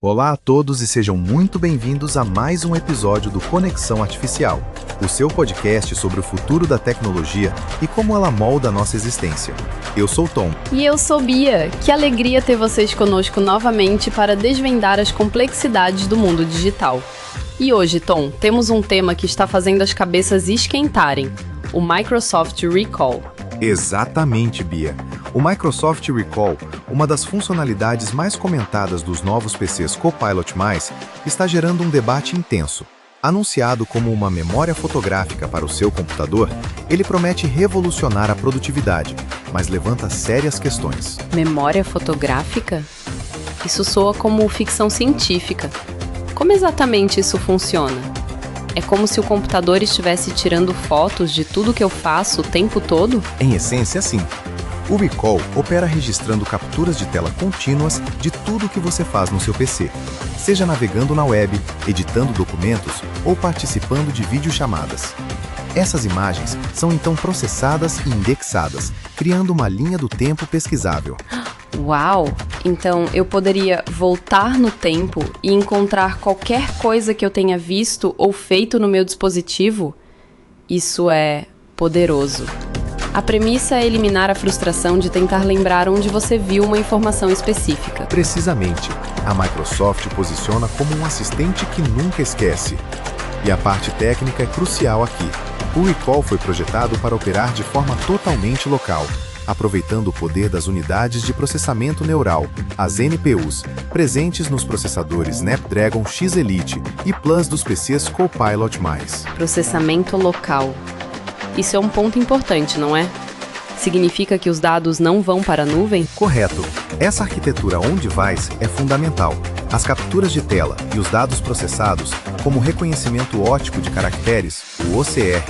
Olá a todos e sejam muito bem-vindos a mais um episódio do Conexão Artificial, o seu podcast sobre o futuro da tecnologia e como ela molda a nossa existência. Eu sou Tom. E eu sou Bia. Que alegria ter vocês conosco novamente para desvendar as complexidades do mundo digital. E hoje, Tom, temos um tema que está fazendo as cabeças esquentarem: o Microsoft Recall. Exatamente, Bia. O Microsoft Recall, uma das funcionalidades mais comentadas dos novos PCs Copilot+, está gerando um debate intenso. Anunciado como uma memória fotográfica para o seu computador, ele promete revolucionar a produtividade, mas levanta sérias questões. Memória fotográfica? Isso soa como ficção científica. Como exatamente isso funciona? É como se o computador estivesse tirando fotos de tudo que eu faço o tempo todo? Em essência, sim. O Recall opera registrando capturas de tela contínuas de tudo o que você faz no seu PC, seja navegando na web, editando documentos ou participando de videochamadas. Essas imagens são então processadas e indexadas, criando uma linha do tempo pesquisável. Uau! Então eu poderia voltar no tempo e encontrar qualquer coisa que eu tenha visto ou feito no meu dispositivo? Isso é poderoso. A premissa é eliminar a frustração de tentar lembrar onde você viu uma informação específica. Precisamente, a Microsoft o posiciona como um assistente que nunca esquece. E a parte técnica é crucial aqui. O Recall foi projetado para operar de forma totalmente local, aproveitando o poder das unidades de processamento neural, as NPUs, presentes nos processadores Snapdragon X Elite e Plus dos PCs Copilot+. Processamento local. Isso é um ponto importante, não é? Significa que os dados não vão para a nuvem? Correto. Essa arquitetura on-device é fundamental. As capturas de tela e os dados processados, como reconhecimento óptico de caracteres, o OCR,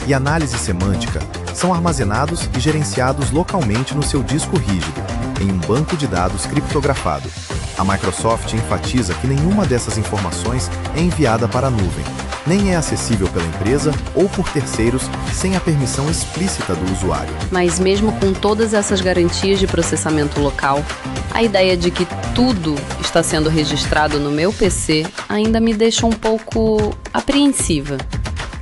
e análise semântica, são armazenados e gerenciados localmente no seu disco rígido, em um banco de dados criptografado. A Microsoft enfatiza que nenhuma dessas informações é enviada para a nuvem, nem é acessível pela empresa ou por terceiros sem a permissão explícita do usuário. Mas mesmo com todas essas garantias de processamento local, a ideia de que tudo está sendo registrado no meu PC ainda me deixa um pouco apreensiva.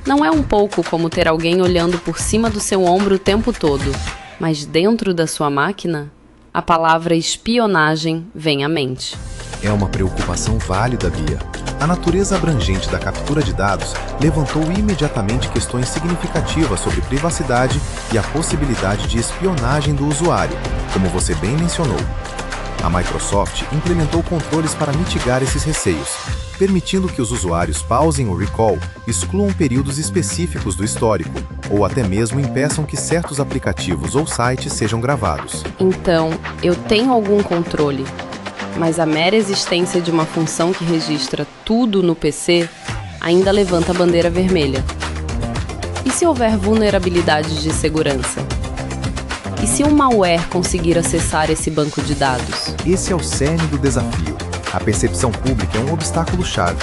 Não é um pouco como ter alguém olhando por cima do seu ombro o tempo todo, mas dentro da sua máquina, a palavra espionagem vem à mente. É uma preocupação válida, Bia. A natureza abrangente da captura de dados levantou imediatamente questões significativas sobre privacidade e a possibilidade de espionagem do usuário, como você bem mencionou. A Microsoft implementou controles para mitigar esses receios, permitindo que os usuários pausem o recall, excluam períodos específicos do histórico, ou até mesmo impeçam que certos aplicativos ou sites sejam gravados. Então, eu tenho algum controle, mas a mera existência de uma função que registra tudo no PC ainda levanta a bandeira vermelha. E se houver vulnerabilidades de segurança? E se um malware conseguir acessar esse banco de dados? Esse é o cerne do desafio. A percepção pública é um obstáculo-chave.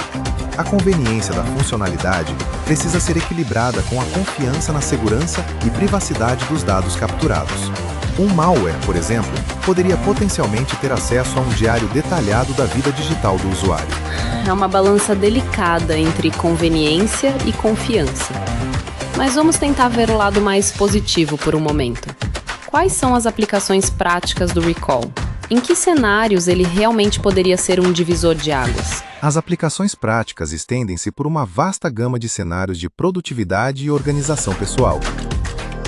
A conveniência da funcionalidade precisa ser equilibrada com a confiança na segurança e privacidade dos dados capturados. Um malware, por exemplo, poderia potencialmente ter acesso a um diário detalhado da vida digital do usuário. É uma balança delicada entre conveniência e confiança. Mas vamos tentar ver o lado mais positivo por um momento. Quais são as aplicações práticas do Recall? Em que cenários ele realmente poderia ser um divisor de águas? As aplicações práticas estendem-se por uma vasta gama de cenários de produtividade e organização pessoal.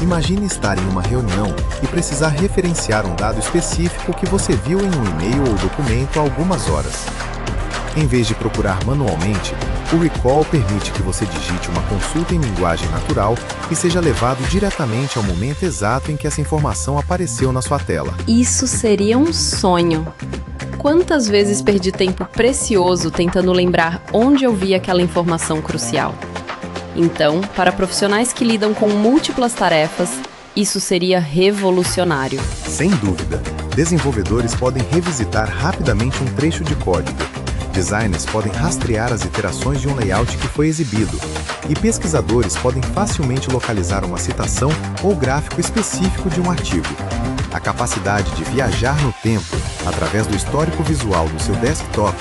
Imagine estar em uma reunião e precisar referenciar um dado específico que você viu em um e-mail ou documento há algumas horas. Em vez de procurar manualmente, o Recall permite que você digite uma consulta em linguagem natural e seja levado diretamente ao momento exato em que essa informação apareceu na sua tela. Isso seria um sonho! Quantas vezes perdi tempo precioso tentando lembrar onde eu vi aquela informação crucial? Então, para profissionais que lidam com múltiplas tarefas, isso seria revolucionário. Sem dúvida, desenvolvedores podem revisitar rapidamente um trecho de código. Designers podem rastrear as iterações de um layout que foi exibido, e pesquisadores podem facilmente localizar uma citação ou gráfico específico de um artigo. A capacidade de viajar no tempo, através do histórico visual do seu desktop,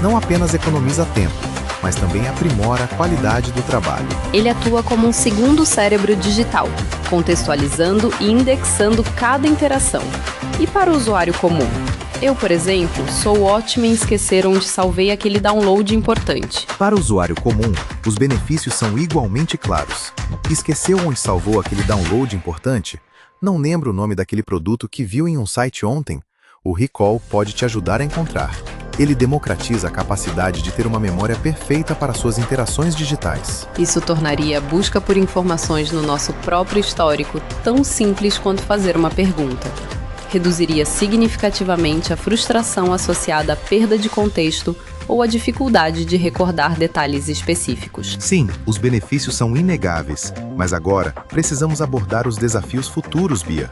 não apenas economiza tempo, mas também aprimora a qualidade do trabalho. Ele atua como um segundo cérebro digital, contextualizando e indexando cada interação. E para o usuário comum? Eu, por exemplo, sou ótima em esquecer onde salvei aquele download importante. Para o usuário comum, os benefícios são igualmente claros. Esqueceu onde salvou aquele download importante? Não lembra o nome daquele produto que viu em um site ontem? O Recall pode te ajudar a encontrar. Ele democratiza a capacidade de ter uma memória perfeita para suas interações digitais. Isso tornaria a busca por informações no nosso próprio histórico tão simples quanto fazer uma pergunta. Reduziria significativamente a frustração associada à perda de contexto ou à dificuldade de recordar detalhes específicos. Sim, os benefícios são inegáveis, mas agora precisamos abordar os desafios futuros, Bia.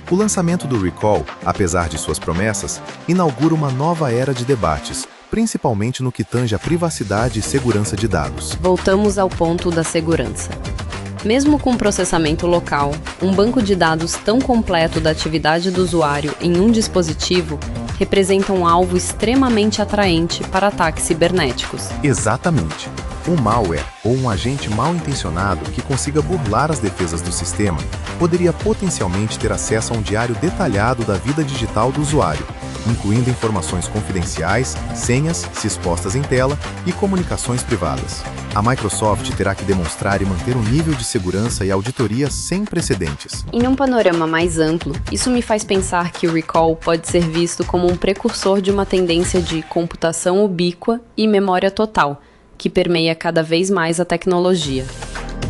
O lançamento do Recall, apesar de suas promessas, inaugura uma nova era de debates, principalmente no que tange à privacidade e segurança de dados. Voltamos ao ponto da segurança. Mesmo com processamento local, um banco de dados tão completo da atividade do usuário em um dispositivo representa um alvo extremamente atraente para ataques cibernéticos. Exatamente. Um malware ou um agente mal intencionado que consiga burlar as defesas do sistema poderia potencialmente ter acesso a um diário detalhado da vida digital do usuário, incluindo informações confidenciais, senhas, se expostas em tela e comunicações privadas. A Microsoft terá que demonstrar e manter um nível de segurança e auditoria sem precedentes. Em um panorama mais amplo, isso me faz pensar que o Recall pode ser visto como um precursor de uma tendência de computação ubíqua e memória total, que permeia cada vez mais a tecnologia.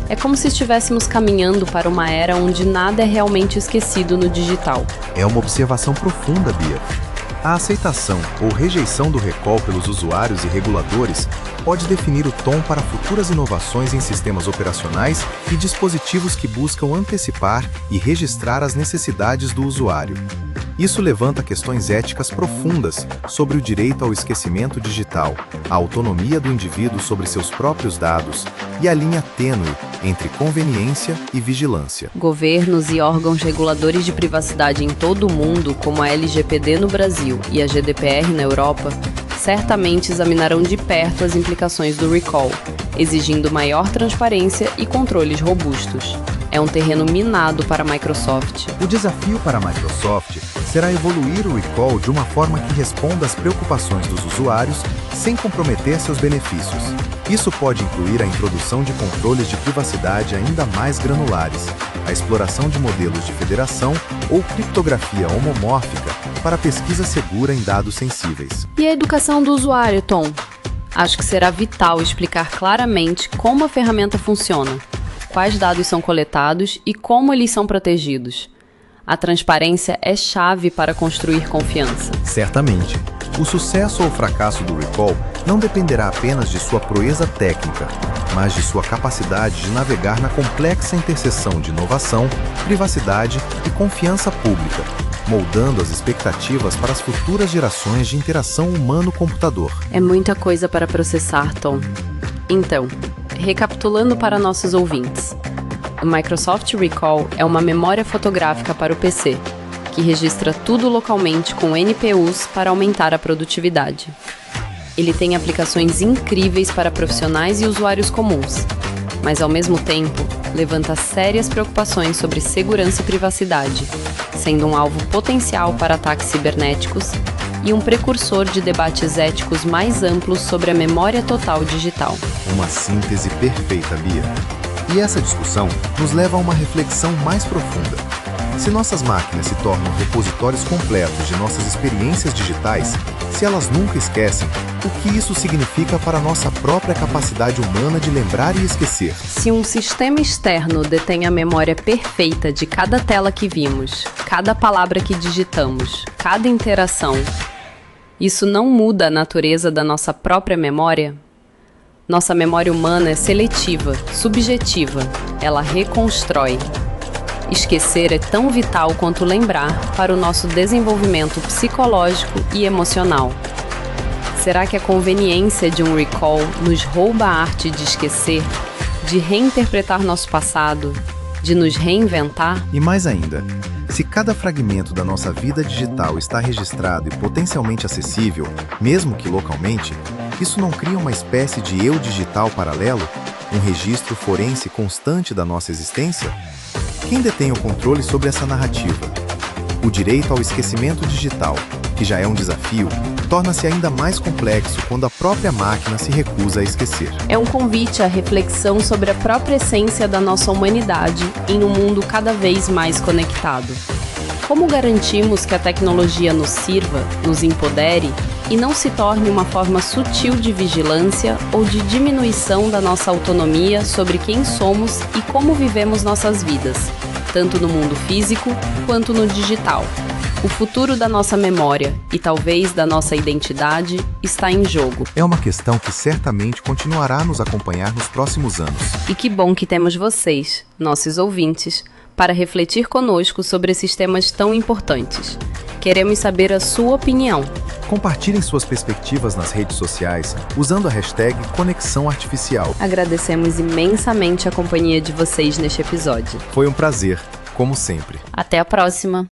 É como se estivéssemos caminhando para uma era onde nada é realmente esquecido no digital. É uma observação profunda, Bia. A aceitação ou rejeição do Recall pelos usuários e reguladores pode definir o tom para futuras inovações em sistemas operacionais e dispositivos que buscam antecipar e registrar as necessidades do usuário. Isso levanta questões éticas profundas sobre o direito ao esquecimento digital, a autonomia do indivíduo sobre seus próprios dados e a linha tênue entre conveniência e vigilância. Governos e órgãos reguladores de privacidade em todo o mundo, como a LGPD no Brasil e a GDPR na Europa, certamente examinarão de perto as implicações do Recall, exigindo maior transparência e controles robustos. É um terreno minado para a Microsoft. O desafio para a Microsoft será evoluir o Recall de uma forma que responda às preocupações dos usuários sem comprometer seus benefícios. Isso pode incluir a introdução de controles de privacidade ainda mais granulares, a exploração de modelos de federação ou criptografia homomórfica para pesquisa segura em dados sensíveis. E a educação do usuário, Tom? Acho que será vital explicar claramente como a ferramenta funciona, quais dados são coletados e como eles são protegidos. A transparência é chave para construir confiança. Certamente. O sucesso ou fracasso do Recall não dependerá apenas de sua proeza técnica, mas de sua capacidade de navegar na complexa interseção de inovação, privacidade e confiança pública, moldando as expectativas para as futuras gerações de interação humano-computador. É muita coisa para processar, Tom. Então, recapitulando para nossos ouvintes, o Microsoft Recall é uma memória fotográfica para o PC, que registra tudo localmente com NPUs para aumentar a produtividade. Ele tem aplicações incríveis para profissionais e usuários comuns, mas ao mesmo tempo levanta sérias preocupações sobre segurança e privacidade, sendo um alvo potencial para ataques cibernéticos e um precursor de debates éticos mais amplos sobre a memória total digital. Uma síntese perfeita, Bia. E essa discussão nos leva a uma reflexão mais profunda. Se nossas máquinas se tornam repositórios completos de nossas experiências digitais, se elas nunca esquecem, o que isso significa para a nossa própria capacidade humana de lembrar e esquecer? Se um sistema externo detém a memória perfeita de cada tela que vimos, cada palavra que digitamos, cada interação, isso não muda a natureza da nossa própria memória? Nossa memória humana é seletiva, subjetiva, ela reconstrói. Esquecer é tão vital quanto lembrar para o nosso desenvolvimento psicológico e emocional. Será que a conveniência de um recall nos rouba a arte de esquecer, de reinterpretar nosso passado, de nos reinventar? E mais ainda, se cada fragmento da nossa vida digital está registrado e potencialmente acessível, mesmo que localmente, Isso não cria uma espécie de eu digital paralelo? Um registro forense constante da nossa existência? Quem detém o controle sobre essa narrativa? O direito ao esquecimento digital, que já é um desafio, torna-se ainda mais complexo quando a própria máquina se recusa a esquecer. É um convite à reflexão sobre a própria essência da nossa humanidade em um mundo cada vez mais conectado. Como garantimos que a tecnologia nos sirva, nos empodere e não se torne uma forma sutil de vigilância ou de diminuição da nossa autonomia sobre quem somos e como vivemos nossas vidas, tanto no mundo físico quanto no digital? O futuro da nossa memória e talvez da nossa identidade está em jogo. É uma questão que certamente continuará a nos acompanhar nos próximos anos. E que bom que temos vocês, nossos ouvintes, para refletir conosco sobre esses temas tão importantes. Queremos saber a sua opinião. Compartilhem suas perspectivas nas redes sociais usando a hashtag Conexão Artificial. Agradecemos imensamente a companhia de vocês neste episódio. Foi um prazer, como sempre. Até a próxima!